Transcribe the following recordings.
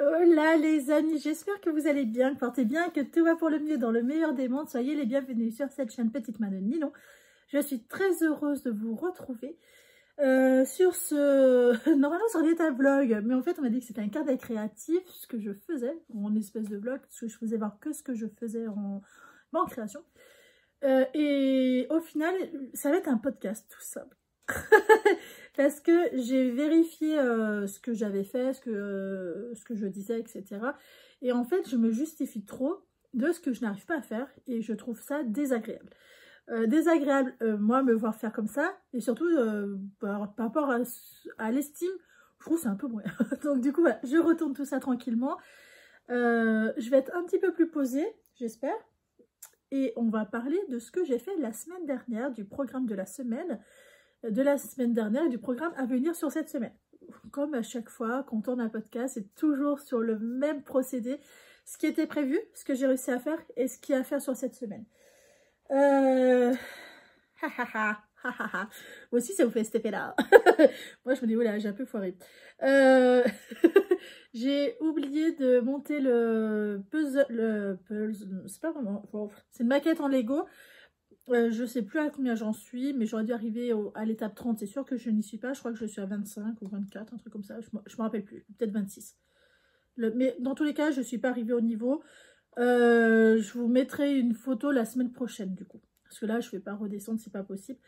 Hola les amis, j'espère que vous allez bien, que portez bien, que tout va pour le mieux dans le meilleur des mondes. Soyez les bienvenus sur cette chaîne Petite Main de Nilon. Je suis très heureuse de vous retrouver sur ce... Normalement ça aurait été un vlog, mais en fait on m'a dit que c'était un carnet créatif, ce que je faisais en espèce de vlog, parce que je faisais voir que ce que je faisais en création. Et au final, ça va être un podcast tout simple. Parce que j'ai vérifié ce que j'avais fait, ce que je disais, etc. Et en fait, je me justifie trop de ce que je n'arrive pas à faire et je trouve ça désagréable. Désagréable, moi, me voir faire comme ça, et surtout par rapport à l'estime, je trouve c'est un peu moyen. Donc du coup, voilà, je retourne tout ça tranquillement. Je vais être un petit peu plus posée, j'espère. Et on va parler de ce que j'ai fait la semaine dernière, du programme de la semaine dernière et du programme à venir sur cette semaine. Comme à chaque fois, quand on tourne un podcast, c'est toujours sur le même procédé. Ce qui était prévu, ce que j'ai réussi à faire et ce qu'il y a à faire sur cette semaine. Moi aussi, ça vous fait cet effet-là. Moi, je me dis, voilà, j'ai un peu foiré. J'ai oublié de monter le puzzle. C'est pas vraiment... C'est une maquette en Lego. Je sais plus à combien j'en suis, mais j'aurais dû arriver à l'étape 30. C'est sûr que je n'y suis pas. Je crois que je suis à 25 ou 24, un truc comme ça. Je me rappelle plus. Peut-être 26. Mais dans tous les cas, je ne suis pas arrivée au niveau. Je vous mettrai une photo la semaine prochaine, du coup. Parce que là, je ne vais pas redescendre, c'est pas possible.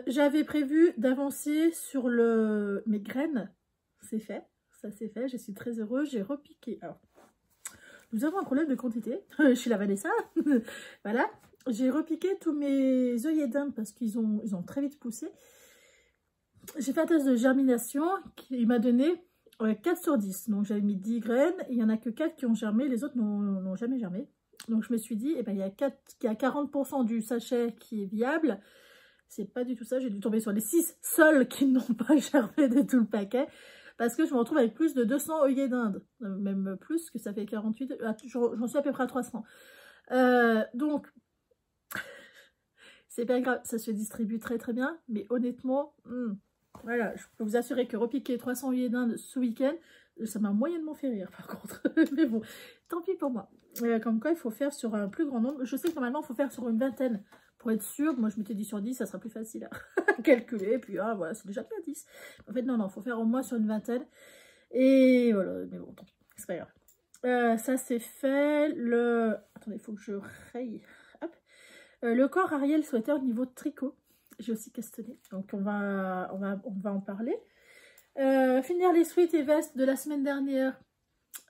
J'avais prévu d'avancer sur mes graines. C'est fait. Ça, c'est fait. Je suis très heureuse. J'ai repiqué. Alors, nous avons un problème de quantité. Je suis la Vanessa. Voilà. J'ai repiqué tous mes œillets d'Inde parce qu'ils ont très vite poussé. J'ai fait un test de germination qui m'a donné 4 sur 10. Donc j'avais mis 10 graines. Il n'y en a que 4 qui ont germé. Les autres n'ont jamais germé. Donc je me suis dit, eh ben, il y a 40% du sachet qui est viable. C'est pas du tout ça. J'ai dû tomber sur les 6 seuls qui n'ont pas germé de tout le paquet. Parce que je me retrouve avec plus de 200 œillets d'Inde. Même plus, que ça fait 48. J'en suis à peu près à 300. Donc... c'est pas grave, ça se distribue très très bien, mais honnêtement, voilà, je peux vous assurer que repiquer 300 œillets d'Inde ce week-end, ça m'a moyennement fait rire par contre. Mais bon, tant pis pour moi. Comme quoi, il faut faire sur un plus grand nombre. Je sais que normalement, il faut faire sur une vingtaine pour être sûr. Moi, je m'étais dit sur 10, ça sera plus facile à calculer. Puis voilà, c'est déjà bien 10. En fait, non, il faut faire au moins sur une vingtaine. Et voilà, mais bon, tant pis, c'est pas grave. Ça, c'est fait. Attendez, il faut que je raye. Le corps Ariel Sweater niveau tricot, j'ai aussi castanné, donc on va en parler. Finir les sweats et vestes de la semaine dernière,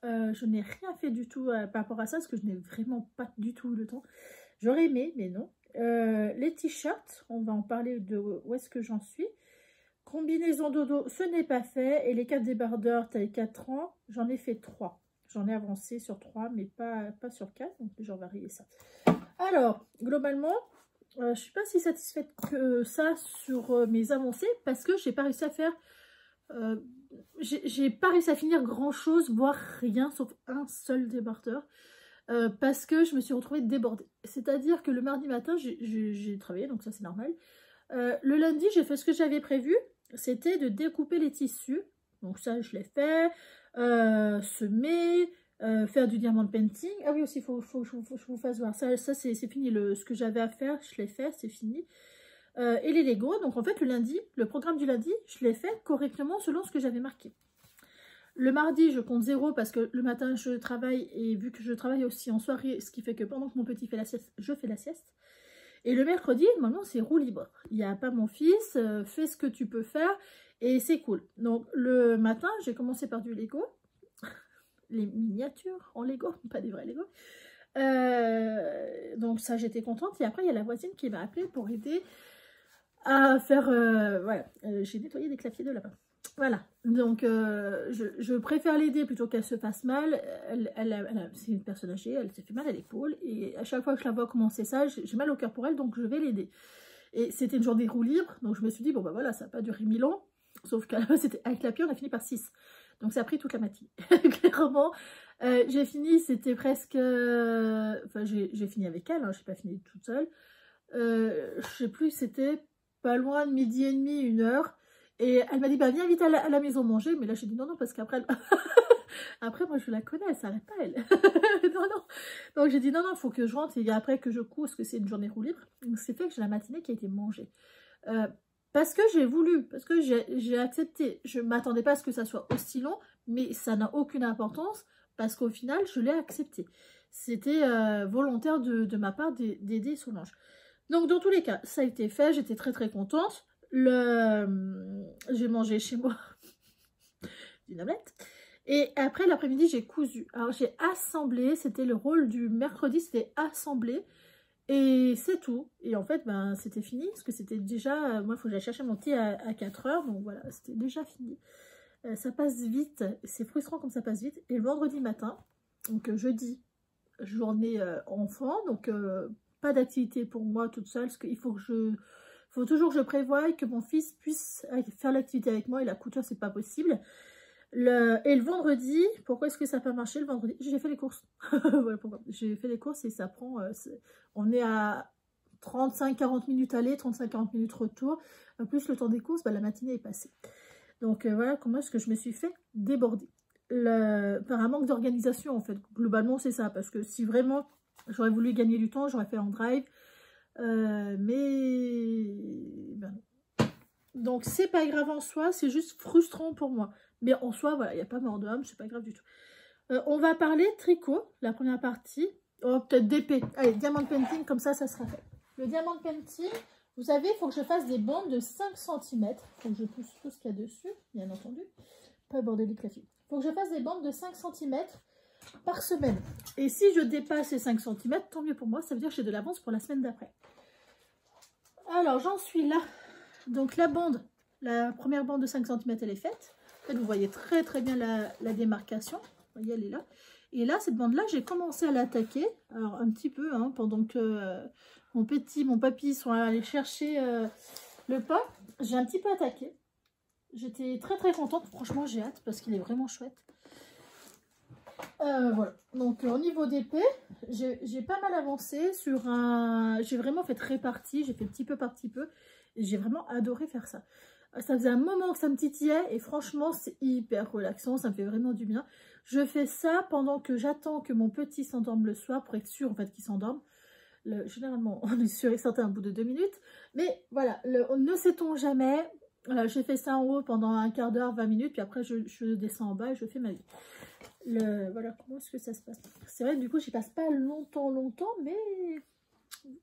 je n'ai rien fait du tout par rapport à ça, parce que je n'ai vraiment pas du tout eu le temps. J'aurais aimé, mais non. Les t-shirts, on va en parler de où est-ce que j'en suis. Combinaison dodo, ce n'est pas fait. Et les 4 débardeurs taille 4 ans, j'en ai fait 3. J'en ai avancé sur 3, mais pas sur 4, donc j'en varier ça. Alors, globalement, je ne suis pas si satisfaite que ça sur mes avancées parce que j'ai pas réussi à faire... j'ai pas réussi à finir grand chose, voire rien, sauf un seul débardeur. Parce que je me suis retrouvée débordée. C'est-à-dire que le mardi matin, j'ai travaillé, donc ça c'est normal. Le lundi, j'ai fait ce que j'avais prévu, c'était de découper les tissus. Donc ça, je l'ai fait. Semer... faire du diamant painting. Ah oui, aussi, il faut que je vous fasse voir. Ça c'est fini. Ce que j'avais à faire, je l'ai fait, c'est fini. Et les Lego, donc en fait, le lundi, le programme du lundi, je l'ai fait correctement selon ce que j'avais marqué. Le mardi, je compte 0 parce que le matin, je travaille. Et vu que je travaille aussi en soirée, ce qui fait que pendant que mon petit fait la sieste, je fais la sieste. Et le mercredi, maintenant, c'est roue libre. Il n'y a pas mon fils, fais ce que tu peux faire. Et c'est cool. Donc, le matin, j'ai commencé par du Lego. Les miniatures en Lego, pas des vrais Lego. Donc ça, j'étais contente. Et après, il y a la voisine qui m'a appelée pour aider à faire... voilà, j'ai nettoyé des clapiers de lapin. Voilà, donc je préfère l'aider plutôt qu'elle se fasse mal. C'est une personne âgée, elle s'est fait mal à l'épaule. Et à chaque fois que je la vois commencer ça, j'ai mal au cœur pour elle, donc je vais l'aider. Et c'était une journée roue libre, donc je me suis dit, bon bah voilà, ça n'a pas duré 1000 ans. Sauf qu'à la base, c'était avec la on a fini par 6. Donc ça a pris toute la matinée. Clairement, j'ai fini, c'était presque... Enfin, j'ai fini avec elle, hein, je n'ai pas fini toute seule. Je sais plus, c'était pas loin de 12h30, 1h. Et elle m'a dit, bah viens vite à la maison manger. Mais là, j'ai dit non, parce qu'après, Après, moi, je la connais, elle s'arrête pas, elle. Non, non. Donc, j'ai dit, non, non, il faut que je rentre et après que je couds, parce que c'est une journée roue libre. Donc, c'est fait que j'ai la matinée qui a été mangée. Parce que j'ai voulu, parce que j'ai accepté. Je ne m'attendais pas à ce que ça soit aussi long, mais ça n'a aucune importance, parce qu'au final, je l'ai accepté. C'était volontaire de ma part d'aider Solange. Donc, dans tous les cas, ça a été fait, j'étais très très contente. J'ai mangé chez moi une omelette. Et après, l'après-midi, j'ai cousu. Alors, j'ai assemblé, c'était le rôle du mercredi, c'était assembler. Et c'est tout. Et en fait, ben, c'était fini, parce que c'était déjà... moi, il faut que j'aille chercher mon thé à 4 h, donc voilà, c'était déjà fini. Ça passe vite, c'est frustrant comme ça passe vite. Et le vendredi matin, donc jeudi, journée enfant, donc pas d'activité pour moi toute seule, parce qu'il faut toujours que je prévoie que mon fils puisse faire l'activité avec moi, et la couture, c'est pas possible. Et le vendredi, pourquoi est-ce que ça n'a pas marché le vendredi? J'ai fait les courses. Voilà pourquoi. J'ai fait les courses et ça prend... on est à 35-40 minutes aller, 35-40 minutes retour. En plus, le temps des courses, bah, la matinée est passée. Donc voilà comment est-ce que je me suis fait déborder. Par un manque d'organisation, en fait. Globalement, c'est ça. Parce que si vraiment j'aurais voulu gagner du temps, j'aurais fait en drive. Mais... Ben non. Donc c'est pas grave en soi, c'est juste frustrant pour moi. Mais en soi, voilà, il n'y a pas mort d'homme, c'est pas grave du tout. On va parler tricot, la première partie. Oh, peut-être d'épée. Allez, diamond painting, comme ça sera fait. Le diamond painting, vous savez, il faut que je fasse des bandes de 5 cm. Il faut que je pousse tout ce qu'il y a dessus, bien entendu. Pas bordélique la fille. Il faut que je fasse des bandes de 5 cm par semaine. Et si je dépasse les 5 cm, tant mieux pour moi, ça veut dire que j'ai de l'avance pour la semaine d'après. Alors, j'en suis là. Donc, la première bande de 5 cm, elle est faite. En fait, vous voyez très très bien la démarcation. Vous voyez, elle est là. Et là, cette bande-là, j'ai commencé à l'attaquer. Alors, un petit peu, hein, pendant que mon papy sont allés chercher le pain. J'ai un petit peu attaqué. J'étais très très contente. Franchement, j'ai hâte parce qu'il est vraiment chouette. Voilà. Donc, au niveau d'épée, j'ai pas mal avancé sur un... J'ai vraiment fait réparti. J'ai fait petit peu par petit peu. Et j'ai vraiment adoré faire ça. Ça faisait un moment que ça me titillait et franchement, c'est hyper relaxant. Ça me fait vraiment du bien. Je fais ça pendant que j'attends que mon petit s'endorme le soir pour être sûr en fait qu'il s'endorme. Généralement, on est sûr et certain au bout de 2 minutes. Mais voilà, ne sait-on jamais. J'ai fait ça en haut pendant un quart d'heure, 20 minutes. Puis après, je descends en bas et je fais ma vie. Voilà, comment est-ce que ça se passe? C'est vrai que du coup, j'y passe pas longtemps, mais...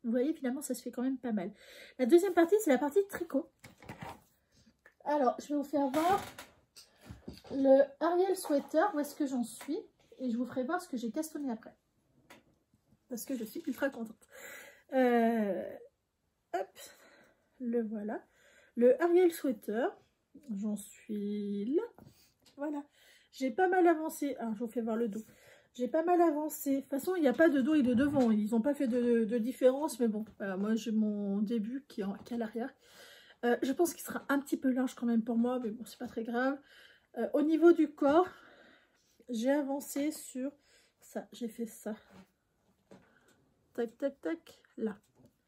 Vous voyez, finalement, ça se fait quand même pas mal. La deuxième partie, c'est la partie tricot. Alors, je vais vous faire voir le Ariel Sweater, où est-ce que j'en suis. Et je vous ferai voir ce que j'ai castonné après. Parce que je suis ultra contente. Hop, le voilà. Le Ariel Sweater, j'en suis là. Voilà. J'ai pas mal avancé. Alors, je vous fais voir le dos. J'ai pas mal avancé. De toute façon, il n'y a pas de dos et de devant. Ils n'ont pas fait de différence. Mais bon, voilà, moi, j'ai mon début qui est à l'arrière. Je pense qu'il sera un petit peu large quand même pour moi. Mais bon, c'est pas très grave. Au niveau du corps, j'ai avancé sur ça. J'ai fait ça. Tac, tac, tac. Là.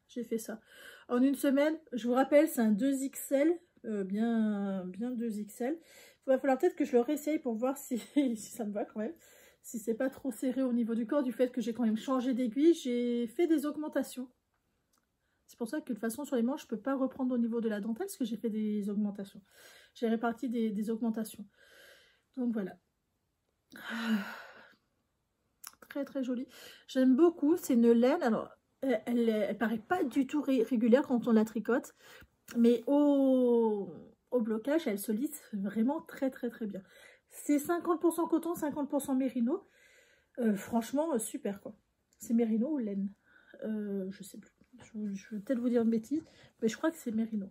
J'ai fait ça. En une semaine, je vous rappelle, c'est un 2XL. Bien 2XL. Il va falloir peut-être que je le réessaye pour voir si ça me va quand même. Si c'est pas trop serré au niveau du corps, du fait que j'ai quand même changé d'aiguille, j'ai fait des augmentations. C'est pour ça que de toute façon sur les manches, je ne peux pas reprendre au niveau de la dentelle parce que j'ai fait des augmentations. J'ai réparti des augmentations. Donc voilà. Très très jolie. J'aime beaucoup. C'est une laine. Alors, elle paraît pas du tout régulière quand on la tricote. Mais au blocage, elle se lisse vraiment très très très bien. C'est 50% coton, 50% mérino. Franchement, super quoi. C'est mérino ou laine? Je sais plus. Je vais peut-être vous dire une bêtise, mais je crois que c'est mérino.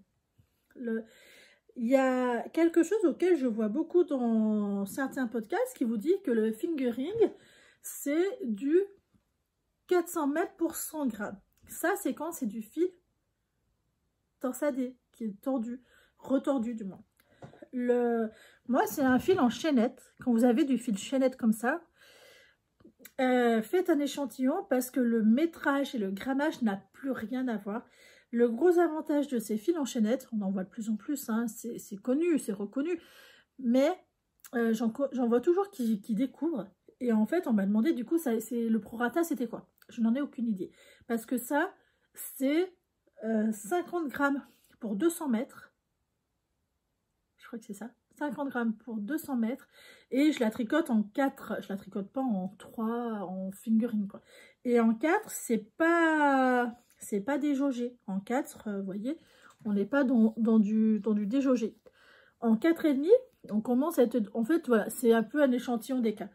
Il y a quelque chose auquel je vois beaucoup dans certains podcasts qui vous dit que le fingering, c'est du 400 mètres pour 100 grammes. Ça, c'est quand c'est du fil torsadé, qui est tordu, retordu du moins. Moi, c'est un fil en chaînette. Quand vous avez du fil chaînette comme ça, faites un échantillon parce que le métrage et le grammage n'a plus rien à voir. Le gros avantage de ces fils en chaînette, on en voit de plus en plus, hein, c'est connu, c'est reconnu, mais j'en vois toujours qui découvrent. Et en fait, on m'a demandé, du coup, le prorata, c'était quoi? Je n'en ai aucune idée. Parce que ça, c'est 50 grammes pour 200 mètres. Je crois que c'est ça. 50 grammes pour 200 mètres. Et je la tricote en 4. Je la tricote pas en 3, en fingering, quoi. Et en 4, c'est pas déjaugé. En 4, vous voyez, on n'est pas dans du déjaugé. En 4,5, on commence à être... En fait, voilà, c'est un peu un échantillon des cas.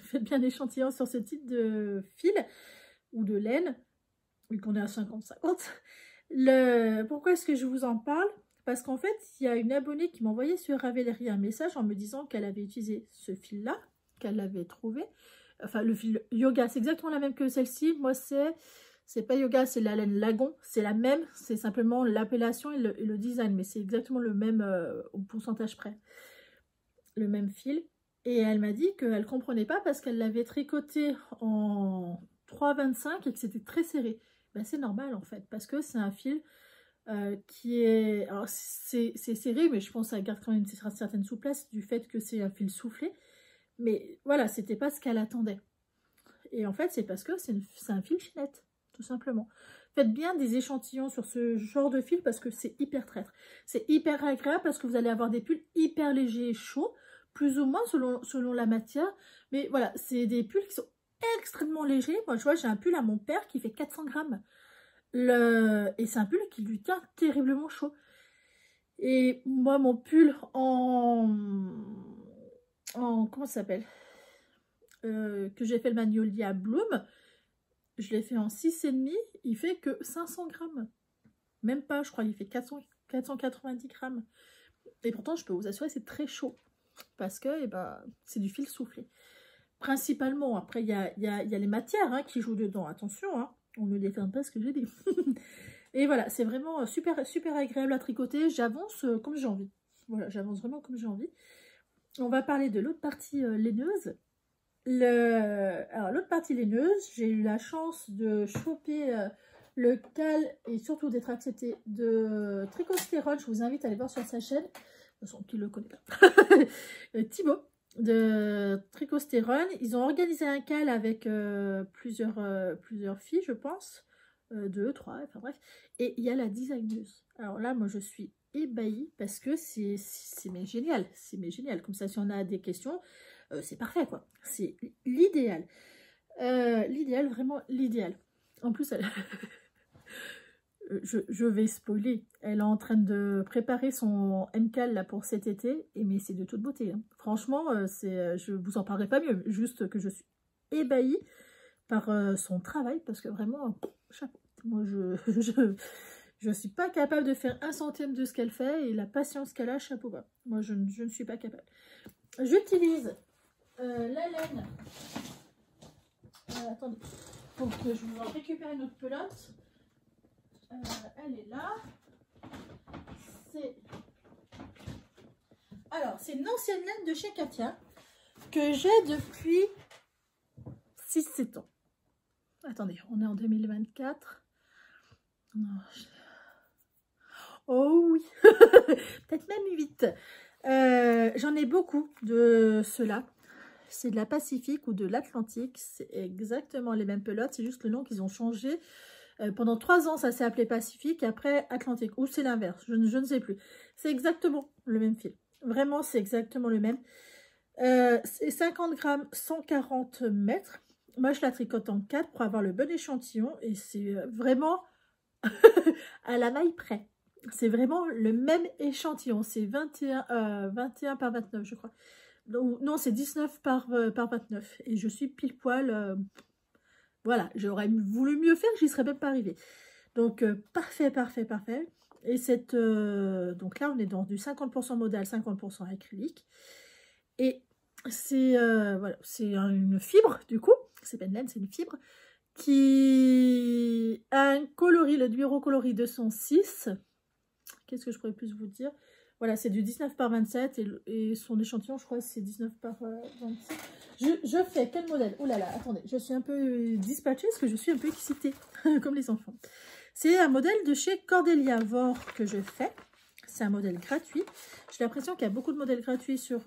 Faites bien l'échantillon sur ce type de fil ou de laine, vu qu'on est à 50-50. Pourquoi est-ce que je vous en parle? Parce qu'en fait, il y a une abonnée qui m'a envoyé sur Ravelry un message en me disant qu'elle avait utilisé ce fil-là, qu'elle l'avait trouvé. Enfin, le fil yoga, c'est exactement la même que celle-ci. Moi, c'est pas yoga, c'est la laine lagon. C'est la même, c'est simplement l'appellation et le design, mais c'est exactement le même au pourcentage près. Le même fil. Et elle m'a dit qu'elle ne comprenait pas parce qu'elle l'avait tricoté en 3,25 et que c'était très serré. Ben, c'est normal en fait, parce que c'est un fil qui est... Alors c'est serré, mais je pense que ça garde quand même une certaine souplesse du fait que c'est un fil soufflé. Mais voilà, c'était pas ce qu'elle attendait. Et en fait, c'est parce que c'est un fil chinette, tout simplement. Faites bien des échantillons sur ce genre de fil parce que c'est hyper traître. C'est hyper agréable parce que vous allez avoir des pulls hyper légers et chauds, plus ou moins selon la matière. Mais voilà, c'est des pulls qui sont extrêmement légers. Moi, je vois, j'ai un pull à mon père qui fait 400 grammes. Et c'est un pull qui lui tient terriblement chaud. Et moi, mon pull comment ça s'appelle, que j'ai fait le Magnolia Bloom, je l'ai fait en 6,5, il fait que 500 grammes. Même pas, je crois, il fait 490 grammes. Et pourtant, je peux vous assurer, c'est très chaud. Parce que c'est du fil soufflé. Principalement, après, il y a les matières qui jouent dedans. Attention, on ne déferme pas ce que j'ai dit. Et voilà, c'est vraiment super, super agréable à tricoter. J'avance comme j'ai envie. Voilà, j'avance vraiment comme j'ai envie. On va parler de l'autre partie laineuse. Alors, l'autre partie laineuse, j'ai eu la chance de choper le cal et surtout d'être accepté de Tricostérone. Je vous invite à aller voir sur sa chaîne. De toute façon, qui ne le connaît pas. Thibaut de Tricostérone. Ils ont organisé un cal avec plusieurs filles, je pense. 2, 3, enfin bref. Et il y a la designeuse. Alors là, moi, je suis ébahie parce que c'est génial. C'est génial. Comme ça, si on a des questions, c'est parfait, quoi. C'est l'idéal. L'idéal, vraiment l'idéal. En plus, elle... je vais spoiler. Elle est en train de préparer son MCAL là, pour cet été. Mais c'est de toute beauté. Franchement, je vous en parlerai pas mieux. Juste que je suis ébahie par son travail. Parce que vraiment, chapeau. Moi, je suis pas capable de faire 1/100 de ce qu'elle fait. Et la patience qu'elle a, chapeau bas. Moi, je ne suis pas capable. J'utilise la laine. Attendez, pour que je vous en récupère une autre pelote. Elle est là. Alors, c'est une ancienne laine de chez Katia que j'ai depuis 6-7 ans. Attendez, on est en 2024. Non, oh oui, peut-être même 8. J'en ai beaucoup de ceux-là. C'est de la Pacifique ou de l'Atlantique. C'est exactement les mêmes pelotes. C'est juste le nom qu'ils ont changé. Pendant 3 ans, ça s'est appelé Pacifique. Après, Atlantique. Ou c'est l'inverse. Je ne sais plus. C'est exactement le même fil. Vraiment, c'est exactement le même. C'est 50 grammes, 140 mètres. Moi, je la tricote en 4 pour avoir le bon échantillon. Et c'est vraiment à la maille près. C'est vraiment le même échantillon. C'est 21 par 29, je crois. Non, c'est 19 par 29. Et je suis pile poil. Voilà, j'aurais voulu mieux faire, j'y serais même pas arrivée. Donc, parfait, parfait, parfait. Et donc là, on est dans du 50% modal, 50% acrylique. Et c'est voilà, c'est une fibre, du coup. C'est pas une laine, c'est une fibre. Qui a un coloris, le numéro coloris 206. Qu'est-ce que je pourrais plus vous dire? Voilà, c'est du 19 par 27 et son échantillon, je crois, c'est 19 par 26. Je fais quel modèle? Oh là là, attendez, je suis un peu dispatchée parce que je suis un peu excitée, comme les enfants. C'est un modèle de chez Cordelia Vor que je fais. C'est un modèle gratuit. J'ai l'impression qu'il y a beaucoup de modèles gratuits sur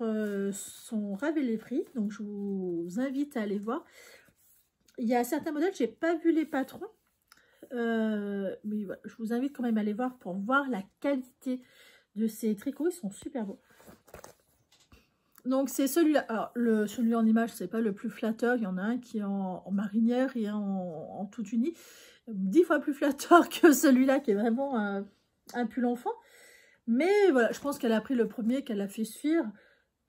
son Ravelry Free. Donc, je vous invite à aller voir. Il y a certains modèles, je n'ai pas vu les patrons. Mais voilà, je vous invite quand même à aller voir pour voir la qualité de ces tricots. Ils sont super beaux. Donc, c'est celui-là. Alors, celui en image, c'est pas le plus flatteur. Il y en a un qui est en marinière et un en tout uni. 10 fois plus flatteur que celui-là qui est vraiment un pull enfant. Mais voilà, je pense qu'elle a pris le premier, qu'elle a fait suivre.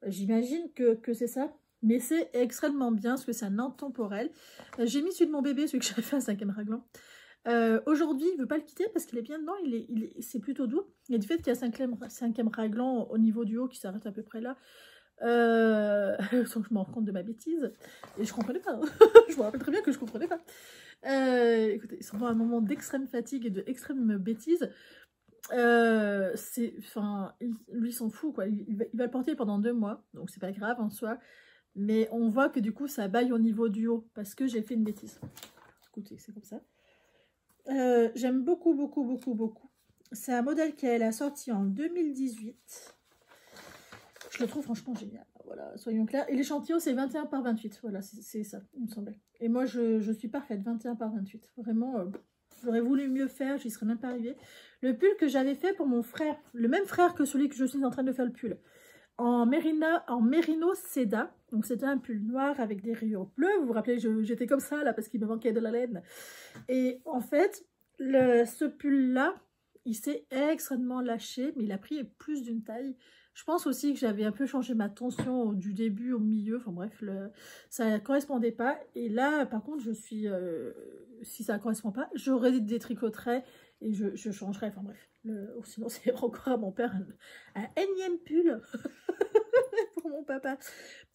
J'imagine que c'est ça. Mais c'est extrêmement bien parce que c'est un intemporel. J'ai mis celui de mon bébé, celui que j'avais fait à 5e raglan. Aujourd'hui, il ne veut pas le quitter parce qu'il est bien dedans. C'est plutôt doux. Et du fait qu'il y a 5e raglan au niveau du haut qui s'arrête à peu près là. Donc je me rends compte de ma bêtise. Et je comprenais pas. Hein. Je me rappelle très bien que je comprenais pas. Écoutez, ils sont dans un moment d'extrême fatigue et d'extrême bêtise. Lui s'en fout quoi. Il va le porter pendant 2 mois, donc c'est pas grave en soi. Mais on voit que du coup ça baille au niveau du haut parce que j'ai fait une bêtise. Écoutez, c'est comme ça. J'aime beaucoup, beaucoup, beaucoup, beaucoup. C'est un modèle qu'elle a sorti en 2018. Je le trouve franchement génial. Voilà, soyons clairs. Et l'échantillon, c'est 21 par 28. Voilà, c'est ça, il me semblait. Et moi, je suis parfaite, 21 par 28. Vraiment, j'aurais voulu mieux faire, j'y serais même pas arrivée. Le pull que j'avais fait pour mon frère, le même frère que celui que je suis en train de faire le pull, en mérino seda. Donc, c'était un pull noir avec des rayures bleues. Vous vous rappelez, j'étais comme ça, là, parce qu'il me manquait de la laine. Et en fait, ce pull-là, il s'est extrêmement lâché, mais il a pris plus d'une taille. Je pense aussi que j'avais un peu changé ma tension du début au milieu. Enfin bref, ça ne correspondait pas. Et là, par contre, je suis... si ça ne correspond pas, j'aurais des tricoterais et je changerais. Enfin bref, sinon c'est encore à mon père un énième pull pour mon papa.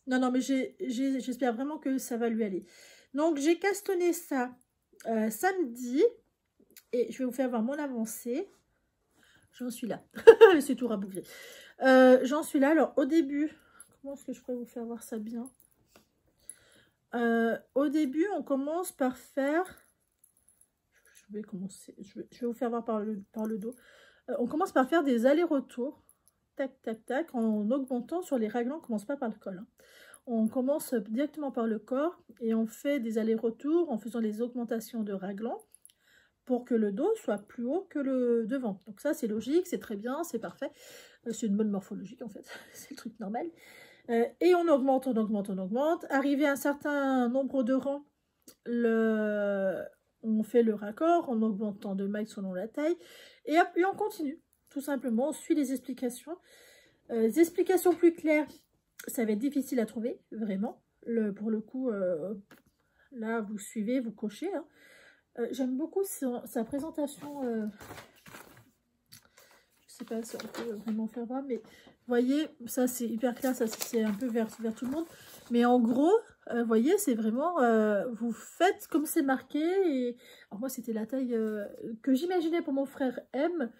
Non, mais j'espère vraiment que ça va lui aller. Donc, j'ai castonné ça samedi. Et je vais vous faire voir mon avancée. J'en suis là. C'est tout rabougri. J'en suis là. Alors, au début, comment est-ce que je pourrais vous faire voir ça bien? Au début, on commence par faire... Je vais commencer. Je vais vous faire voir par le dos. On commence par faire des allers-retours. Tac, tac, tac. En augmentant sur les raglans. On ne commence pas par le col. Hein. On commence directement par le corps. Et on fait des allers-retours en faisant les augmentations de raglans, pour que le dos soit plus haut que le devant. Donc ça, c'est logique, c'est très bien, c'est parfait. C'est une bonne morphologie, en fait. C'est le truc normal. Et on augmente, on augmente, on augmente. Arrivé à un certain nombre de rangs, on fait le raccord en augmentant de mailles selon la taille. Et on continue, tout simplement. On suit les explications. Les explications plus claires, ça va être difficile à trouver, vraiment. Pour le coup, là, vous suivez, vous cochez, hein. J'aime beaucoup sa présentation. Je ne sais pas si on peut vraiment faire voir, mais vous voyez, ça c'est hyper clair, ça c'est un peu vers tout le monde. Mais en gros, vous voyez, c'est vraiment, vous faites comme c'est marqué. Et... Alors moi, c'était la taille que j'imaginais pour mon frère M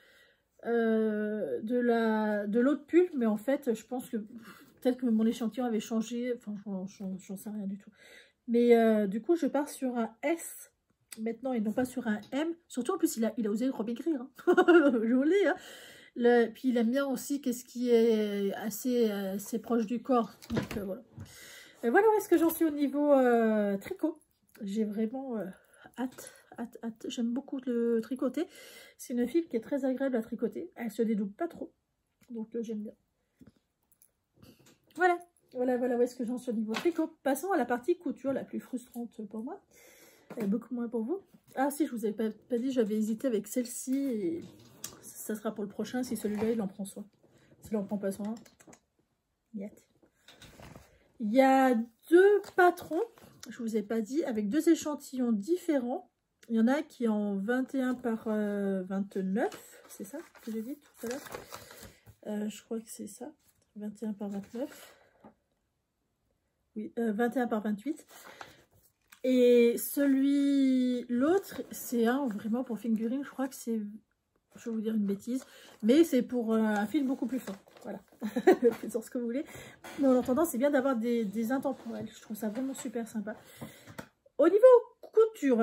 de l'autre pull, mais en fait, je pense que peut-être que mon échantillon avait changé. Enfin, j'en sais rien du tout. Mais du coup, je pars sur un S. Maintenant, et non pas sur un M. Surtout, en plus, il a osé remaigrir. Hein. Joli, hein. Puis, il aime bien aussi qu'est-ce qui est assez proche du corps. Donc, voilà. Et voilà où est-ce que j'en suis au niveau tricot. J'ai vraiment hâte. J'aime beaucoup le tricoter. C'est une fibre qui est très agréable à tricoter. Elle se dédouble pas trop. Donc, j'aime bien. Voilà où est-ce que j'en suis au niveau tricot. Passons à la partie couture la plus frustrante pour moi. Beaucoup moins pour vous. Ah si, je vous avais pas dit, j'avais hésité avec celle-ci et ça sera pour le prochain si celui-là il en prend soin. S'il en prend pas soin, il y a 2 patrons, je vous ai pas dit, avec 2 échantillons différents. Il y en a un qui est en 21 par 29, c'est ça que j'ai dit tout à l'heure. Je crois que c'est ça, 21 par 29. Oui, 21 par 28. Et l'autre, c'est un vraiment pour fingering, je crois que c'est, je vais vous dire une bêtise, mais c'est pour un fil beaucoup plus fort. Voilà, faites ce que vous voulez. Mais en attendant, c'est bien d'avoir des intemporels. Je trouve ça vraiment super sympa. Au niveau couture, couture,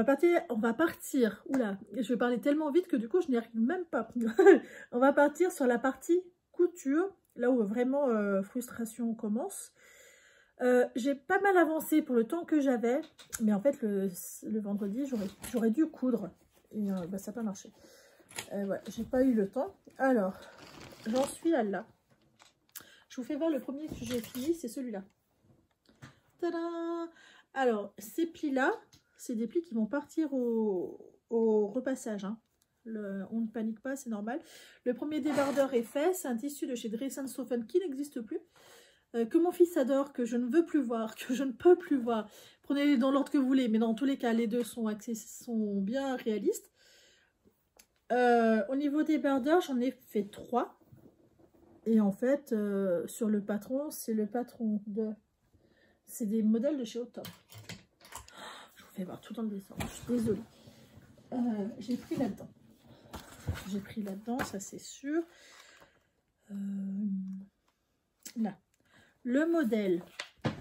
on va partir, oula, je vais parler tellement vite que du coup je n'y arrive même pas. On va partir sur la partie couture, là où vraiment frustration commence. J'ai pas mal avancé pour le temps que j'avais, mais en fait le vendredi j'aurais dû coudre, et bah, ça n'a pas marché. Voilà, j'ai pas eu le temps. Alors, j'en suis à là. Je vous fais voir le premier que j'ai fini, c'est celui-là. Tadam! Alors, ces plis-là, c'est des plis qui vont partir au repassage. Hein. On ne panique pas, c'est normal. Le premier débardeur est fait. C'est un tissu de chez Dress & Stophen qui n'existe plus. Que mon fils adore, que je ne veux plus voir, que je ne peux plus voir. Prenez-les dans l'ordre que vous voulez, mais dans tous les cas, les deux sont bien réalistes. Au niveau des débardeurs, j'en ai fait 3. Et en fait, sur le patron, c'est le patron de... C'est des modèles de chez Otop. Je vous fais voir tout dans le dessin. Je suis désolée. J'ai pris là-dedans. J'ai pris là-dedans, ça c'est sûr. Là. Le modèle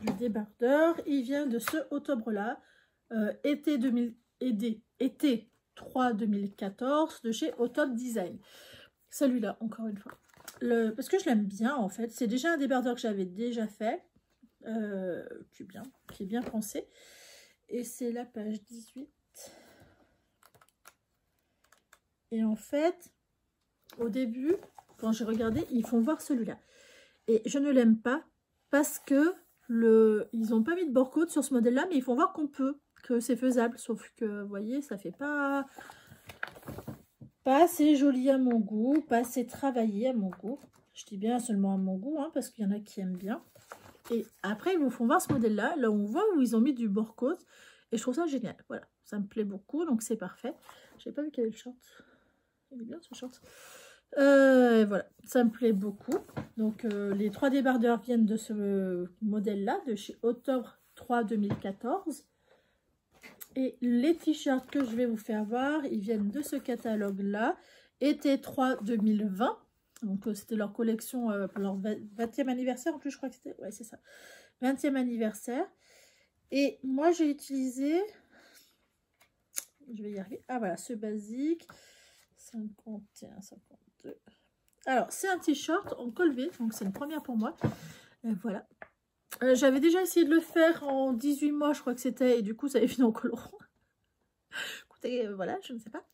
du débardeur, il vient de ce octobre-là. Été 3 2014 de chez Otop Design. Celui-là, encore une fois. Parce que je l'aime bien en fait. C'est déjà un débardeur que j'avais déjà fait. Qui est bien pensé. Et c'est la page 18. Et en fait, au début, quand j'ai regardé, ils font voir celui-là. Et je ne l'aime pas parce que ils n'ont pas mis de bord-côte sur ce modèle-là, mais ils font voir qu'on peut, que c'est faisable. Sauf que, vous voyez, ça fait pas assez joli à mon goût, pas assez travaillé à mon goût. Je dis bien seulement à mon goût, hein, parce qu'il y en a qui aiment bien. Et après, ils vous font voir ce modèle-là. Là, on voit où ils ont mis du bord-côte. Et je trouve ça génial. Voilà, ça me plaît beaucoup. Donc, c'est parfait. Je n'ai pas vu quel est le short. Il est bien, ce short. Voilà, ça me plaît beaucoup. Donc, les 3 débardeurs viennent de ce modèle-là, de chez Octobre 3 2014. Et les t-shirts que je vais vous faire voir, ils viennent de ce catalogue-là. Été 3 2020. Donc, c'était leur collection pour leur 20e anniversaire. En plus, je crois que c'était... Ouais, c'est ça. 20e anniversaire. Et moi, j'ai utilisé... Je vais y arriver. Ah, voilà, ce basique. 51, 52. Alors, c'est un t-shirt en col V. Donc, c'est une première pour moi. Voilà. J'avais déjà essayé de le faire en 18 mois, je crois que c'était. Et du coup, ça avait fini en col rond. Écoutez, voilà, je ne sais pas.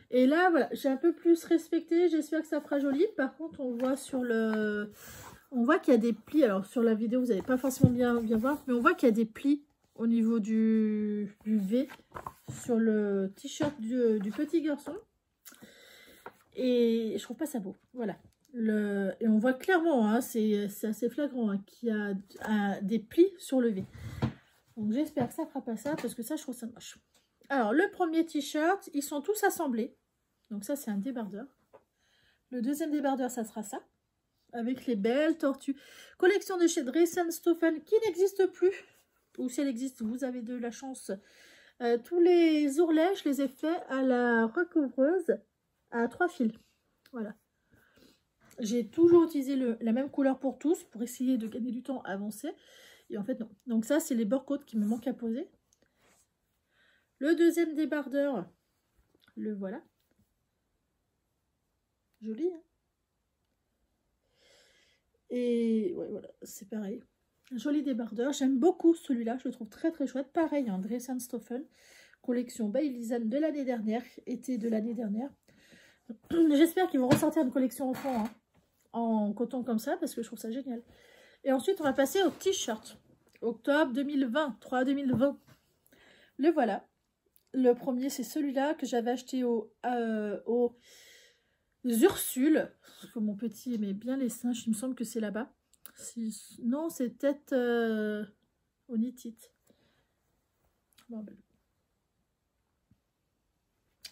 Et là, voilà, j'ai un peu plus respecté. J'espère que ça fera joli. Par contre, on voit sur le... On voit qu'il y a des plis. Alors, sur la vidéo, vous n'allez pas forcément bien voir. Mais on voit qu'il y a des plis au niveau du V sur le t-shirt du petit garçon. Et je trouve pas ça beau. Voilà. Et on voit clairement, hein, c'est assez flagrant, hein, qu'il y a des plis sur le V. Donc, j'espère que ça fera pas ça. Parce que ça, je trouve ça moche. Alors, le premier t-shirt, ils sont tous assemblés. Donc ça, c'est un débardeur. Le deuxième débardeur, ça sera ça. Avec les belles tortues. Collection de chez Dress & Stophen qui n'existe plus. Ou si elle existe, vous avez de la chance. Tous les ourlets, je les ai faits à la recouvreuse à 3 fils. Voilà. J'ai toujours utilisé la même couleur pour tous pour essayer de gagner du temps avancé. Et en fait, non. Donc ça, c'est les bord-côtes qui me manquent à poser. Le deuxième débardeur, le voilà. Joli, hein? Et ouais, voilà, c'est pareil. Joli débardeur. J'aime beaucoup celui-là. Je le trouve très très chouette. Pareil, en Dress & Stophen. Collection By Lisanne de l'année dernière. Été de l'année dernière. J'espère qu'ils vont ressortir une collection enfant, hein, en coton comme ça, parce que je trouve ça génial. Et ensuite, on va passer au t-shirt. Octobre 2020. 3 2020. Le voilà. Le premier, c'est celui-là que j'avais acheté aux Ursule. Parce que mon petit aimait bien les singes. Il me semble que c'est là-bas. Non, c'est peut-être au Nitite. Bon, ben.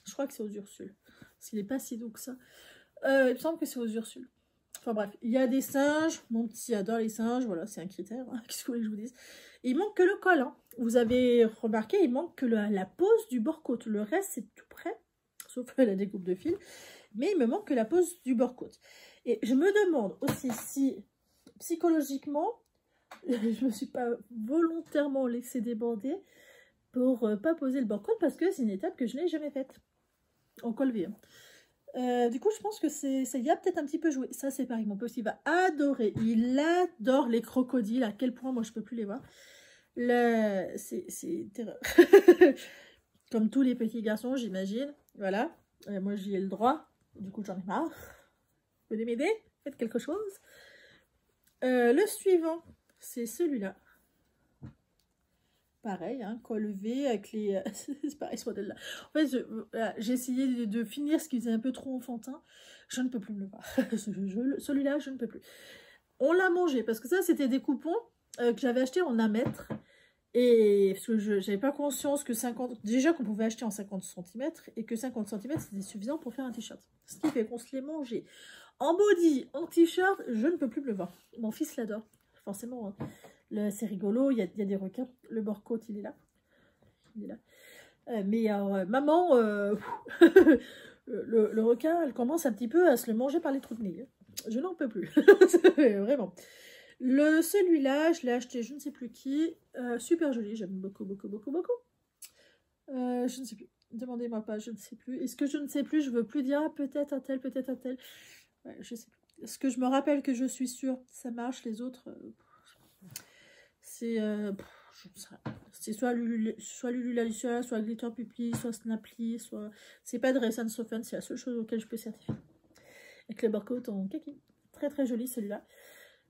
Je crois que c'est aux Ursules. Parce qu'il n'est pas si doux que ça. Il me semble que c'est aux Ursules. Enfin bref, il y a des singes. Mon petit adore les singes. Voilà, c'est un critère. Hein. Qu'est-ce que vous voulez que je vous dise? Il manque que le col. Hein. Vous avez remarqué, il manque que la pose du bord-côte. Le reste, c'est tout prêt. Sauf la découpe de fil. Mais il me manque que la pose du bord-côte. Et je me demande aussi si, psychologiquement, je ne me suis pas volontairement laissée déborder pour pas poser le barcode parce que c'est une étape que je n'ai jamais faite en col V. Du coup, je pense que ça y a peut-être un petit peu joué. Ça, c'est pareil. Mon petit va adorer. Il adore les crocodiles. À quel point, moi, je peux plus les voir. C'est terreur. Comme tous les petits garçons, j'imagine. Voilà. Moi, j'y ai le droit. Du coup, j'en ai marre. Venez m'aider. Faites quelque chose. Le suivant, c'est celui-là. Pareil, hein, col V avec les... c'est pareil ce modèle-là. En fait, j'ai essayé de finir ce qui faisait un peu trop enfantin. Je ne peux plus me le voir. Celui-là, je ne peux plus. On l'a mangé parce que ça, c'était des coupons que j'avais acheté en 1 mètre. Et parce que je n'avais pas conscience que 50... Déjà qu'on pouvait acheter en 50 cm et que 50 cm, c'était suffisant pour faire un t-shirt. Ce qui fait qu'on se l'est mangé en body, en t-shirt, je ne peux plus me le voir. Mon fils l'adore, forcément. Hein. C'est rigolo, il y a des requins. Le bord-côte, il est là. Il est là. Mais maman, le requin, elle commence un petit peu à se le manger par les trous de nez. Je n'en peux plus. Vraiment. Celui-là, je l'ai acheté, je ne sais plus qui. Super joli, j'aime beaucoup, beaucoup, beaucoup, beaucoup. Je ne sais plus. Demandez-moi pas, je ne sais plus. Est-ce que je ne sais plus, je veux plus dire ah, peut-être un tel, peut-être un tel. Ouais, je sais plus. Ce que je me rappelle que je suis sûre, ça marche. Les autres, c'est soit Lulu Laliccia, soit Glitter Puppy, soit Snapply, soit... C'est pas de Dress & Soften, c'est la seule chose auquel je peux certifier. Avec le barcode en kaki. Très très joli celui-là.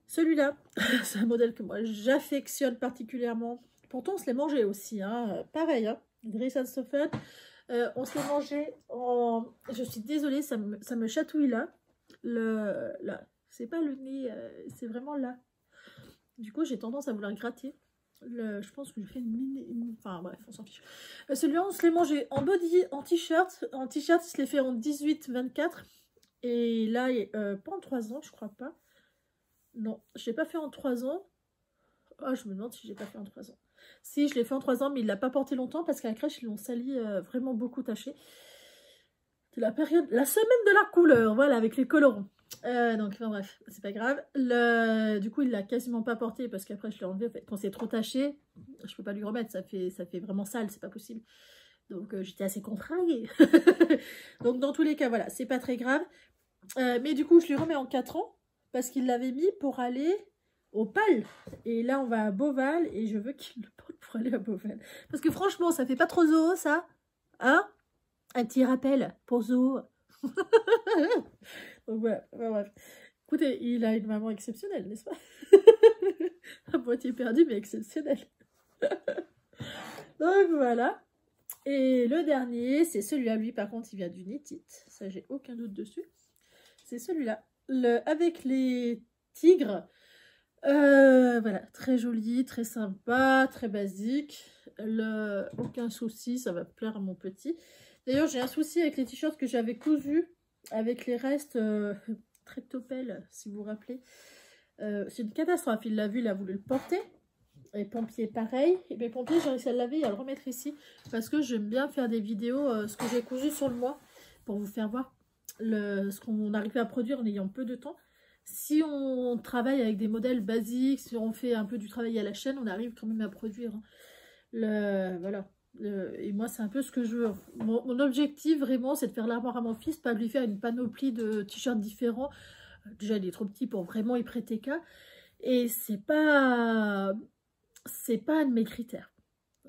Celui-là, c'est un modèle que moi j'affectionne particulièrement. Pourtant on se l'est mangé aussi, hein. Pareil, hein. Dress & Soften. On se l'est mangé en... Je suis désolée, ça me chatouille là. Là. C'est pas le nez, c'est vraiment là. Du coup, j'ai tendance à vouloir gratter. Je pense que je fais enfin bref, on s'en fiche. Celui-là, on se l'est mangé en body, en t-shirt. En t-shirt, il se l'est fait en 18-24. Et là, pas en 3 ans, je crois pas. Non, je l'ai pas fait en 3 ans. Ah, je me demande si je l'ai pas fait en 3 ans. Si, je l'ai fait en 3 ans, mais il l'a pas porté longtemps parce qu'à la crèche, ils l'ont sali vraiment beaucoup taché. C'est la période, la semaine de la couleur, voilà, avec les colorants. Donc, enfin, bref, c'est pas grave. Du coup, il l'a quasiment pas porté parce qu'après, je l'ai enlevé. En fait, quand c'est trop taché, je peux pas lui remettre. Ça fait vraiment sale, c'est pas possible. Donc, j'étais assez contrariée. Donc, dans tous les cas, voilà, c'est pas très grave. Mais du coup, je lui remets en 4 ans parce qu'il l'avait mis pour aller au PAL. Et là, on va à Beauval et je veux qu'il le porte pour aller à Beauval. Parce que franchement, ça fait pas trop zoo, ça. Hein? Un petit rappel pour zoo. Donc voilà, bref. Écoutez, il a une maman exceptionnelle, n'est-ce pas? À moitié perdu, mais exceptionnelle. Donc voilà. Et le dernier, c'est celui-là. Lui, par contre, il vient du Knit It. Ça, j'ai aucun doute dessus. C'est celui-là. Avec les tigres. Voilà, très joli, très sympa, très basique. Aucun souci, ça va plaire à mon petit. D'ailleurs, j'ai un souci avec les t-shirts que j'avais cousus avec les restes Treptopel, si vous vous rappelez. C'est une catastrophe. Il l'a vu, il a voulu le porter. Et Pompier, pareil. Et bien, Pompier, j'ai réussi à le laver et à le remettre ici. Parce que j'aime bien faire des vidéos, ce que j'ai cousu sur le mois, pour vous faire voir ce qu'on arrive à produire en ayant peu de temps. Si on travaille avec des modèles basiques, si on fait un peu du travail à la chaîne, on arrive quand même à produire. Hein. Voilà. Et moi, c'est un peu ce que je veux. Mon objectif, vraiment, c'est de faire l'armoire à mon fils, pas de lui faire une panoplie de t-shirts différents. Déjà, il est trop petit pour vraiment y prêter cas. Et c'est pas un de mes critères.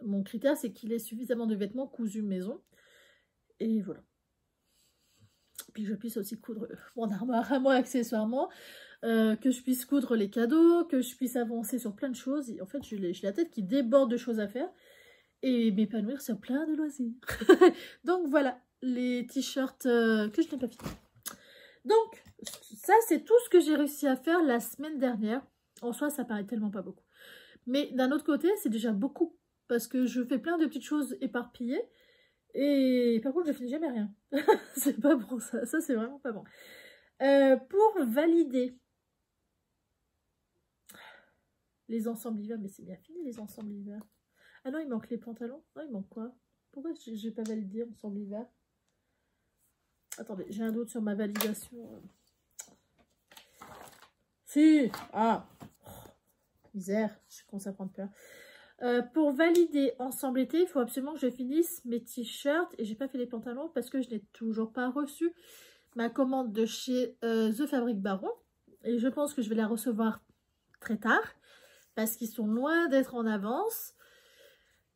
Mon critère, c'est qu'il ait suffisamment de vêtements cousus maison. Et voilà. Puis je puisse aussi coudre mon armoire à moi accessoirement. Que je puisse coudre les cadeaux, que je puisse avancer sur plein de choses. Et en fait, j'ai la tête qui déborde de choses à faire. Et m'épanouir sur plein de loisirs. Donc voilà, les t-shirts que je n'ai pas fini. Donc, ça c'est tout ce que j'ai réussi à faire la semaine dernière. En soi, ça paraît tellement pas beaucoup. Mais d'un autre côté, c'est déjà beaucoup. Parce que je fais plein de petites choses éparpillées. Et par contre, je finis jamais rien. C'est pas bon ça. Ça, c'est vraiment pas bon. Pour valider les ensembles l'hiver, mais c'est bien fini les ensembles l'hiver. Ah non, il manque les pantalons. Non, il manque quoi? Pourquoi j'ai pas validé ensemble l'hiver? Attendez, j'ai un doute sur ma validation. Si! Ah! Oh, misère, je commence à prendre peur. Pour valider ensemble été, il faut absolument que je finisse mes t-shirts. Et j'ai pas fait les pantalons parce que je n'ai toujours pas reçu ma commande de chez The Fabric Baron. Et je pense que je vais la recevoir très tard parce qu'ils sont loin d'être en avance.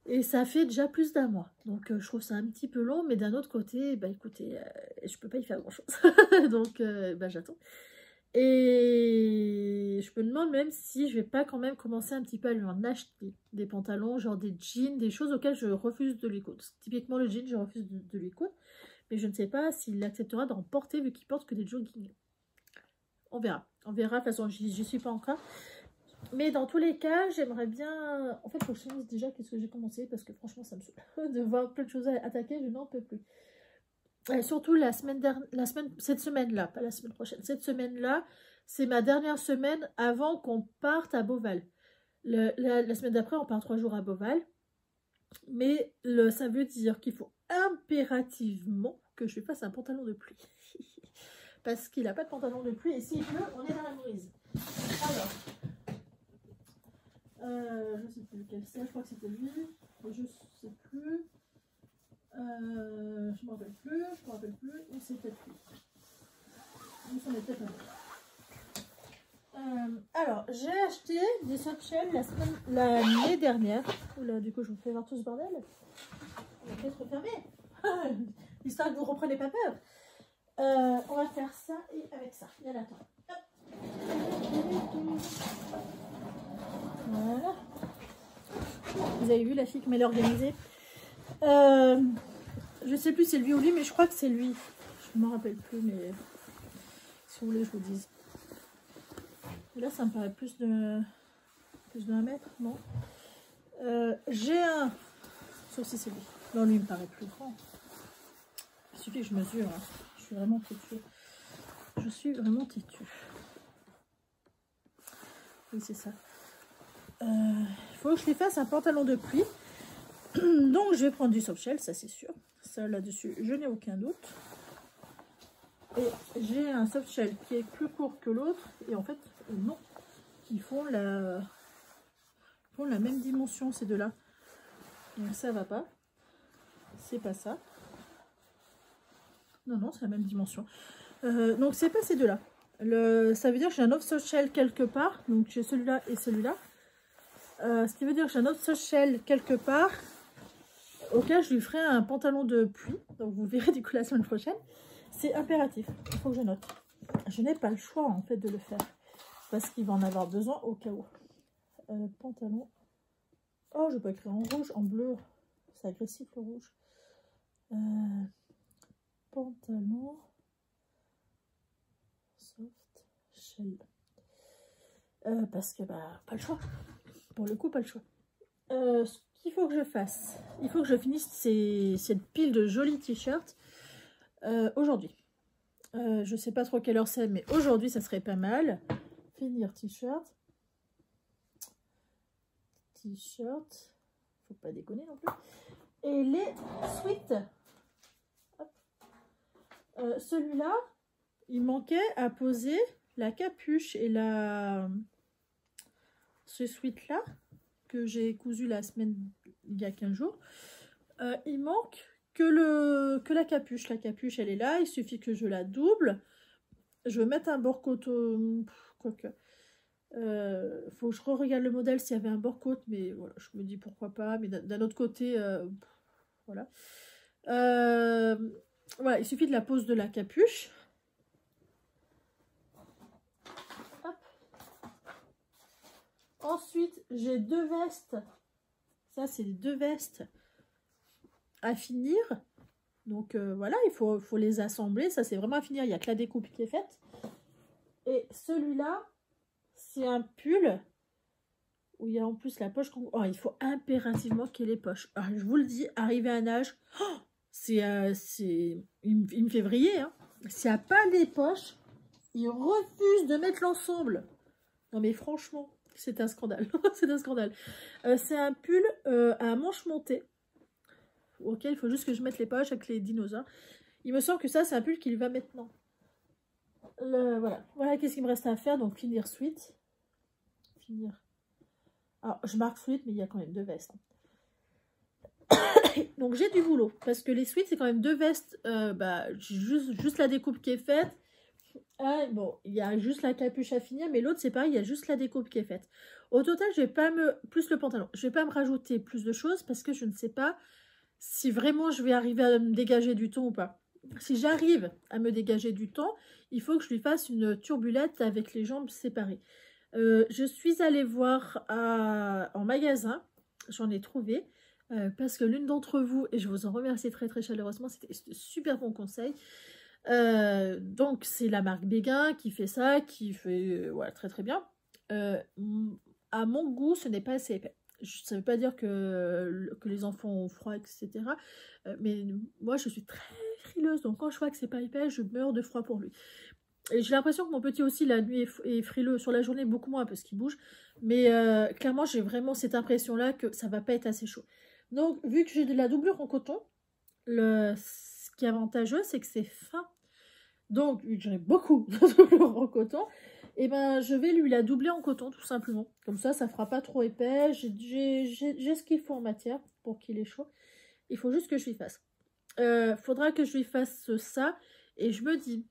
Et ça fait déjà plus d'un mois. Donc je trouve ça un petit peu long. Mais d'un autre côté, bah écoutez, je peux pas y faire grand chose. Donc bah, j'attends. Et je me demande même si je vais pas quand même commencer un petit peu à lui en acheter des pantalons, genre des jeans, des choses auxquelles je refuse de lui coudre. Typiquement le jean, je refuse de lui coudre. Mais je ne sais pas s'il acceptera d'en porter vu qu'il porte que des jogging. On verra. On verra. De toute façon, j'y suis pas encore. Mais dans tous les cas, j'aimerais bien... En fait, il faut que je finisse déjà qu'est-ce que j'ai commencé. Parce que franchement, ça me saoule de voir plein de choses à attaquer. Je n'en peux plus. Et surtout cette semaine-là, pas la semaine prochaine. Cette semaine-là, c'est ma dernière semaine avant qu'on parte à Beauval. La semaine d'après, on part 3 jours à Beauval. Mais ça veut dire qu'il faut impérativement que je lui fasse un pantalon de pluie. Parce qu'il n'a pas de pantalon de pluie. Et s'il pleut, on est dans la brise. Alors, je ne sais plus lequel c'est. Je crois que c'était lui. Je ne sais plus. Je ne me rappelle plus. Je me rappelle plus. Ou c'est peut-être lui. Ou c'en est peut-être un autre. Alors, j'ai acheté des softshell l'année dernière. Oula, du coup, je vous fais voir tout ce bordel. On va peut-être refermer. Histoire que vous ne repreniez pas peur. On va faire ça et avec ça. Il y a la temps. Voilà. Vous avez vu la fille comme elle est organisée. Je sais plus si c'est lui ou lui, mais je crois que c'est lui. Je ne me rappelle plus, mais si vous voulez, je vous dise. Et là, ça me paraît plus de 1 mètre, non. J'ai un... Sauf si c'est lui. Non, lui, il me paraît plus grand. Il suffit que je mesure. Hein. Je suis vraiment têtue. Je suis vraiment têtue. Oui, c'est ça. Il faut que je lui fasse un pantalon de pluie. Donc, je vais prendre du softshell, ça c'est sûr. Ça, là-dessus, je n'ai aucun doute. Et j'ai un softshell qui est plus court que l'autre. Et en fait, non. Ils font la même dimension, ces deux-là. Donc, ça va pas. C'est pas ça. Non, non, c'est la même dimension. Donc, c'est pas ces deux-là. Ça veut dire que j'ai un autre softshell quelque part. Donc, j'ai celui-là et celui-là. Ce qui veut dire que j'ai un autre softshell quelque part. Auquel je lui ferai un pantalon de pluie. Donc, vous verrez du coup la semaine prochaine. C'est impératif. Il faut que je note. Je n'ai pas le choix en fait de le faire. Parce qu'il va en avoir besoin au cas où. Pantalon. Oh, je peux écrire en rouge, en bleu. C'est agressif le rouge. Pantalon. Soft shell. Parce que, bah, pas le choix. Pour le coup, pas le choix. Ce qu'il faut que je fasse, il faut que je finisse cette pile de jolis t-shirts aujourd'hui. Je sais pas trop quelle heure c'est, mais aujourd'hui, ça serait pas mal. Finir t-shirt. T-shirt. Faut pas déconner non plus. Et les sweats. Celui-là, il manquait à poser la capuche et ce sweat-là que j'ai cousu la semaine il y a 15 jours. Il manque que la capuche. La capuche, elle est là. Il suffit que je la double. Je vais mettre un bord-côte. Quoique. Faut que je re-regarde le modèle s'il y avait un bord-côte. Mais voilà, je me dis pourquoi pas. Mais d'un autre côté, voilà. Voilà, il suffit de la pose de la capuche. Hop. Ensuite, j'ai 2 vestes. Ça, c'est les 2 vestes à finir. Donc, voilà, il faut les assembler. Ça, c'est vraiment à finir. Il n'y a que la découpe qui est faite. Et celui-là, c'est un pull où il y a en plus la poche. Oh, il faut impérativement qu'il y ait les poches. Alors, je vous le dis, arrivé à un âge... Oh, il me fait vriller. Hein. S'il n'y a pas les poches, il refuse de mettre l'ensemble. Non mais franchement, c'est un scandale. C'est un scandale. C'est un pull à manches montées. Ok, il faut juste que je mette les poches avec les dinosaures. Il me semble que ça, c'est un pull qu'il va maintenant. Voilà, qu'est-ce qu'il me reste à faire. Donc finir sweat. Finir Alors, je marque sweat, mais il y a quand même 2 vestes. Donc, j'ai du boulot. Parce que les sweats, c'est quand même 2 vestes. Juste la découpe qui est faite. Ah, bon, il y a juste la capuche à finir, mais l'autre, c'est pareil, il y a juste la découpe qui est faite. Au total, je vais pas me... Plus le pantalon. Je vais pas me rajouter plus de choses parce que je ne sais pas si vraiment je vais arriver à me dégager du temps ou pas. Si j'arrive à me dégager du temps, il faut que je lui fasse une turbulette avec les jambes séparées. Je suis allée voir en magasin, j'en ai trouvé, parce que l'une d'entre vous, et je vous en remercie très très chaleureusement, c'était super bon conseil. Donc c'est la marque Béguin qui fait ça, qui fait voilà, très très bien. À mon goût, ce n'est pas assez épais. Ça ne veut pas dire que les enfants ont froid, etc. Mais moi, je suis très frileuse, donc quand je vois que c'est pas épais, je meurs de froid pour lui. Et j'ai l'impression que mon petit aussi, la nuit, est frileux. Sur la journée, beaucoup moins, parce qu'il bouge. Mais clairement, j'ai vraiment cette impression-là que ça va pas être assez chaud. Donc, vu que j'ai de la doublure en coton, ce qui est avantageux, c'est que c'est fin. Donc, vu que j'en ai beaucoup de doublure en coton, et ben, je vais lui la doubler en coton, tout simplement. Comme ça fera pas trop épais. J'ai ce qu'il faut en matière pour qu'il ait chaud. Il faut juste que je lui fasse. Faudra que je lui fasse ça. Et je me dis,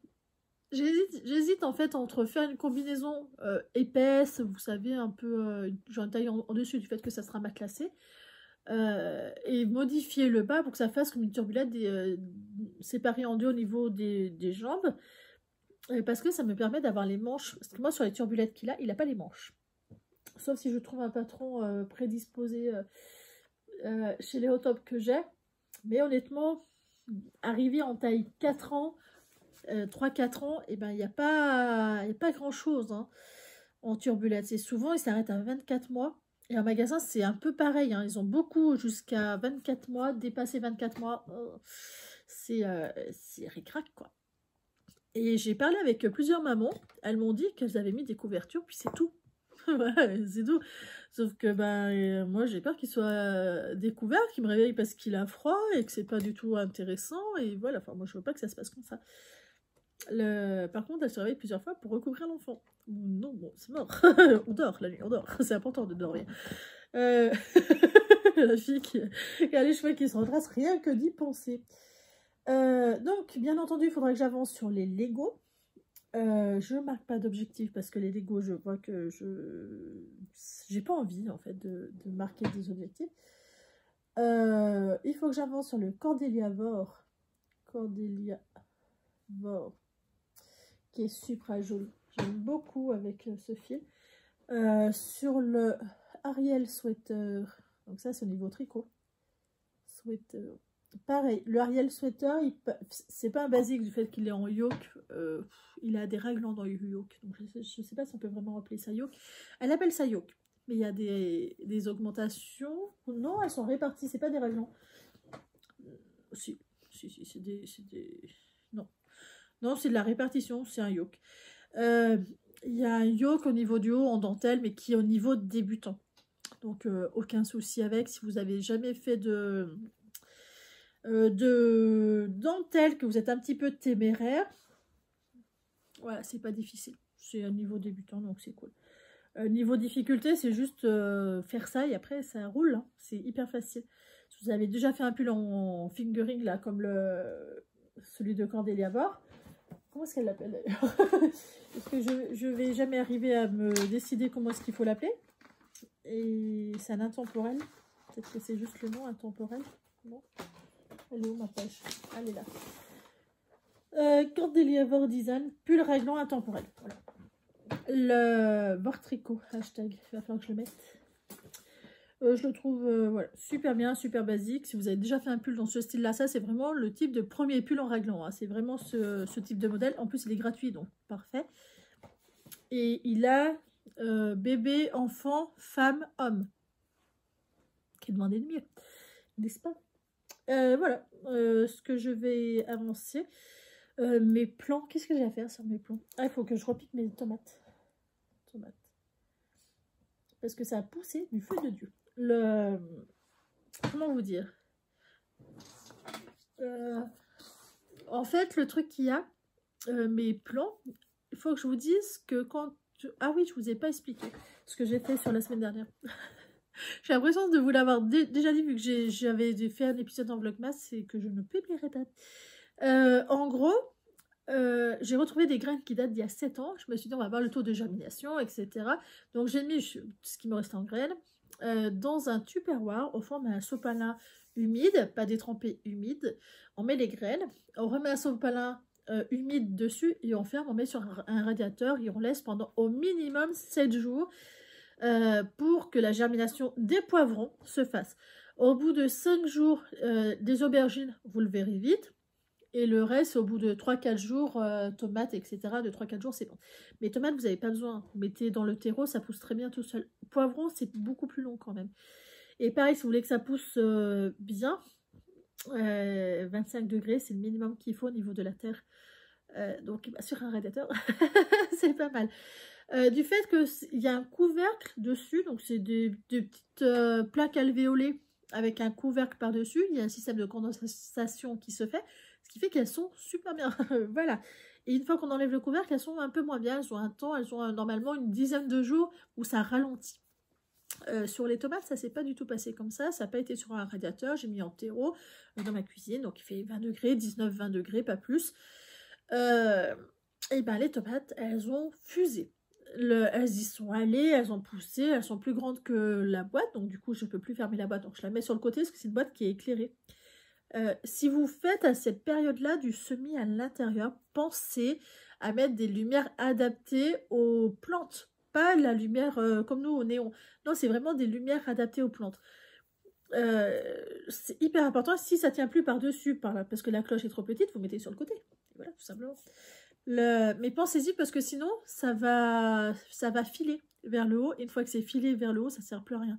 j'hésite en fait entre faire une combinaison épaisse, vous savez, un peu genre une taille en dessus du fait que ça sera matelassé, et modifier le bas pour que ça fasse comme une turbulette séparée en deux au niveau des jambes, parce que ça me permet d'avoir les manches, parce que moi sur les turbulettes qu'il a, il n'a pas les manches, sauf si je trouve un patron prédisposé chez les hot top que j'ai, mais honnêtement, arriver en taille 4 ans, 3-4 ans, et ben il n'y a pas grand chose hein, en turbulette. C'est souvent, ils s'arrêtent à 24 mois. Et en magasin, c'est un peu pareil. Hein. Ils ont beaucoup jusqu'à 24 mois. Dépasser 24 mois, c'est ric-rac, quoi. Et j'ai parlé avec plusieurs mamans. Elles m'ont dit qu'elles avaient mis des couvertures, puis c'est tout. Ouais, c'est tout. Sauf que moi, j'ai peur qu'il soit découvert, qu'il me réveille parce qu'il a froid et que c'est pas du tout intéressant. Et voilà, enfin, moi, je veux pas que ça se passe comme ça. Par contre, elle se réveille plusieurs fois pour recouvrir l'enfant. Non, bon, c'est mort. On dort la nuit, on dort. C'est important de dormir. La fille qui a les cheveux qui se redressent, rien que d'y penser. Donc, bien entendu, il faudra que j'avance sur les Lego. Je ne marque pas d'objectif parce que les Lego, je vois que j'ai pas envie en fait de marquer des objectifs. Il faut que j'avance sur le Cordelia Vor. Cordelia Vor, qui est super joli. J'aime beaucoup avec ce fil. Sur le Ariel Sweater, donc ça c'est au niveau tricot. Sweater. Pareil, le Ariel Sweater, c'est pas un basique du fait qu'il est en yoke. Il a des raglan dans le yoke. Donc je sais pas si on peut vraiment appeler ça yoke. Elle appelle ça yoke. Mais il y a des augmentations. Non, elles sont réparties, c'est pas des raglans. Si, c'est des... Non. Non, c'est de la répartition, c'est un yoke. Il y a un yoke au niveau du haut en dentelle, mais qui est au niveau débutant. Donc, aucun souci avec. Si vous n'avez jamais fait de dentelle, que vous êtes un petit peu téméraire, voilà, c'est pas difficile. C'est un niveau débutant, donc c'est cool. Niveau difficulté, c'est juste faire ça et après, ça roule. Hein. C'est hyper facile. Si vous avez déjà fait un pull en fingering, là, comme celui de Cordelia Vor, comment est-ce qu'elle l'appelle d'ailleurs? Parce que je vais jamais arriver à me décider comment est-ce qu'il faut l'appeler. Et c'est un intemporel. Peut-être que c'est juste le nom, intemporel. Non. Elle est où ma page? Elle est là. Cordelia Vor Design, pull raglan intemporel. Voilà. Le Vor Tricot, hashtag. Il va falloir que je le mette. Je le trouve voilà, super bien, super basique. Si vous avez déjà fait un pull dans ce style-là, ça c'est vraiment le type de premier pull en raglan. Hein. C'est vraiment ce type de modèle. En plus, il est gratuit, donc parfait. Et il a bébé, enfant, femme, homme. Qui demandait de mieux, n'est-ce pas? Voilà, ce que je vais avancer. Mes plans, qu'est-ce que j'ai à faire sur mes plans? Ah, il faut que je repique mes tomates. Parce que ça a poussé du feu de Dieu. Comment vous dire, en fait, le truc qu'il y a, mes plans, il faut que je vous dise que quand... Ah oui, je vous ai pas expliqué ce que j'ai fait sur la semaine dernière. J'ai l'impression de vous l'avoir déjà dit, vu que j'avais fait un épisode en Vlogmas et que je ne publierai pas. En gros, j'ai retrouvé des graines qui datent d'il y a 7 ans. Je me suis dit, on va voir le taux de germination, etc. Donc, j'ai mis ce qui me reste en graines dans un tupperware. Au fond, on met un sopalin humide, pas détrempé, humide. On met les graines, on remet un sopalin humide dessus et on ferme, on met sur un radiateur et on laisse pendant au minimum 7 jours pour que la germination des poivrons se fasse. Au bout de 5 jours, des aubergines, vous le verrez vite. Et le reste, au bout de 3-4 jours, tomates, etc. De 3-4 jours, c'est bon. Mais tomates, vous n'avez pas besoin. Vous mettez dans le terreau, ça pousse très bien tout seul. Poivron, c'est beaucoup plus long quand même. Et pareil, si vous voulez que ça pousse bien, 25 degrés, c'est le minimum qu'il faut au niveau de la terre. Donc, bah, sur un radiateur, c'est pas mal. Du fait qu'il y a un couvercle dessus, donc c'est des petites plaques alvéolées avec un couvercle par-dessus. Il y a un système de condensation qui se fait, ce qui fait qu'elles sont super bien. Voilà. Et une fois qu'on enlève le couvercle, elles sont un peu moins bien. Elles ont un temps, elles ont normalement une dizaine de jours où ça ralentit. Sur les tomates, ça s'est pas du tout passé comme ça. Ça n'a pas été sur un radiateur. J'ai mis en terreau dans ma cuisine. Donc il fait 20 degrés, 19-20 degrés, pas plus. Et ben les tomates, elles ont fusé. Elles y sont allées, elles ont poussé, elles sont plus grandes que la boîte. Donc du coup, je ne peux plus fermer la boîte. Donc je la mets sur le côté parce que c'est une boîte qui est éclairée. Si vous faites à cette période-là du semis à l'intérieur, pensez à mettre des lumières adaptées aux plantes. Pas la lumière comme nous au néon. Non, c'est vraiment des lumières adaptées aux plantes. C'est hyper important. Si ça ne tient plus par-dessus, parce que la cloche est trop petite, vous mettez sur le côté. Voilà, tout simplement. Mais pensez-y parce que sinon, ça va filer vers le haut. Et une fois que c'est filé vers le haut, ça ne sert plus à rien.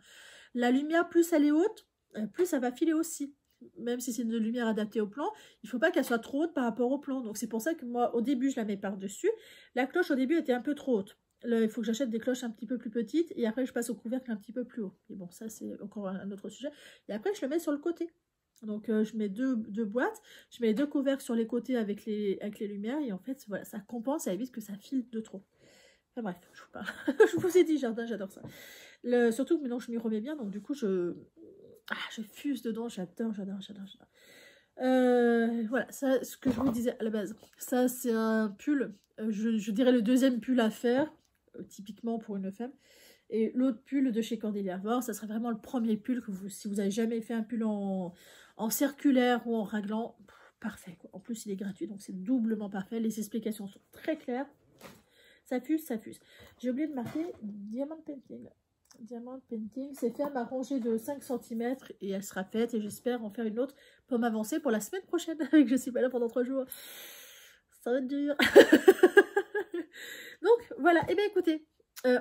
La lumière, plus elle est haute, plus ça va filer aussi. Même si c'est une lumière adaptée au plan, il ne faut pas qu'elle soit trop haute par rapport au plan. Donc c'est pour ça que moi, au début, je la mets par-dessus. La cloche, au début, était un peu trop haute. Là, il faut que j'achète des cloches un petit peu plus petites. Et après, je passe au couvercle un petit peu plus haut. Et bon, ça, c'est encore un autre sujet. Et après, je le mets sur le côté. Donc, je mets deux boîtes. Je mets les deux couvercles sur les côtés avec les lumières. Et en fait, voilà, ça compense, ça évite que ça file de trop. Enfin bref, je vous parle. Je vous ai dit, jardin, j'adore ça. Surtout que maintenant, je m'y remets bien. Donc, du coup, je fuse dedans, j'adore. Voilà, ça, ce que je vous disais à la base. Ça, c'est un pull, je dirais le deuxième pull à faire, typiquement pour une femme. Et l'autre pull de chez Cordélia Avore, ça serait vraiment le premier pull que si vous n'avez jamais fait un pull en circulaire ou en raglan, parfait, quoi. En plus, il est gratuit, donc c'est doublement parfait. Les explications sont très claires. Ça fuse. J'ai oublié de marquer Diamond Painting. Diamond Painting, c'est fait à ma rangée de 5 cm et elle sera faite et j'espère en faire une autre pour m'avancer pour la semaine prochaine, que je suis pas là pendant 3 jours. Ça va être dur. Donc voilà, et bien écoutez,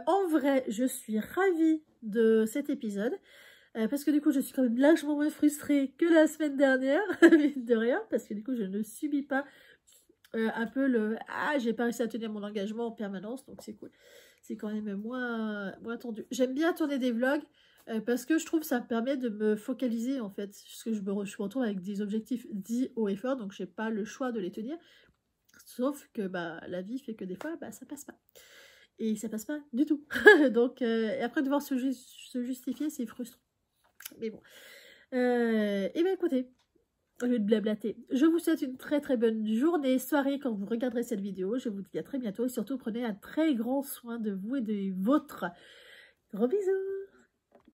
en vrai, je suis ravie de cet épisode. Parce que du coup, je suis quand même largement moins frustrée que la semaine dernière, mine de rien, parce que du coup, je ne subis pas un peu le « Ah, j'ai pas réussi à tenir mon engagement en permanence », donc c'est cool. C'est quand même moins tendu. J'aime bien tourner des vlogs parce que je trouve que ça me permet de me focaliser en fait. Parce que je me retrouve avec des objectifs dits haut et fort, donc j'ai pas le choix de les tenir. Sauf que bah, la vie fait que des fois, bah, ça passe pas. Et ça passe pas du tout. Donc, et après devoir se justifier, c'est frustrant. Mais bon. Et bien écoutez, au lieu de blablater, je vous souhaite une très très bonne journée, soirée quand vous regarderez cette vidéo. Je vous dis à très bientôt et surtout prenez un très grand soin de vous et des vôtres. Gros bisous!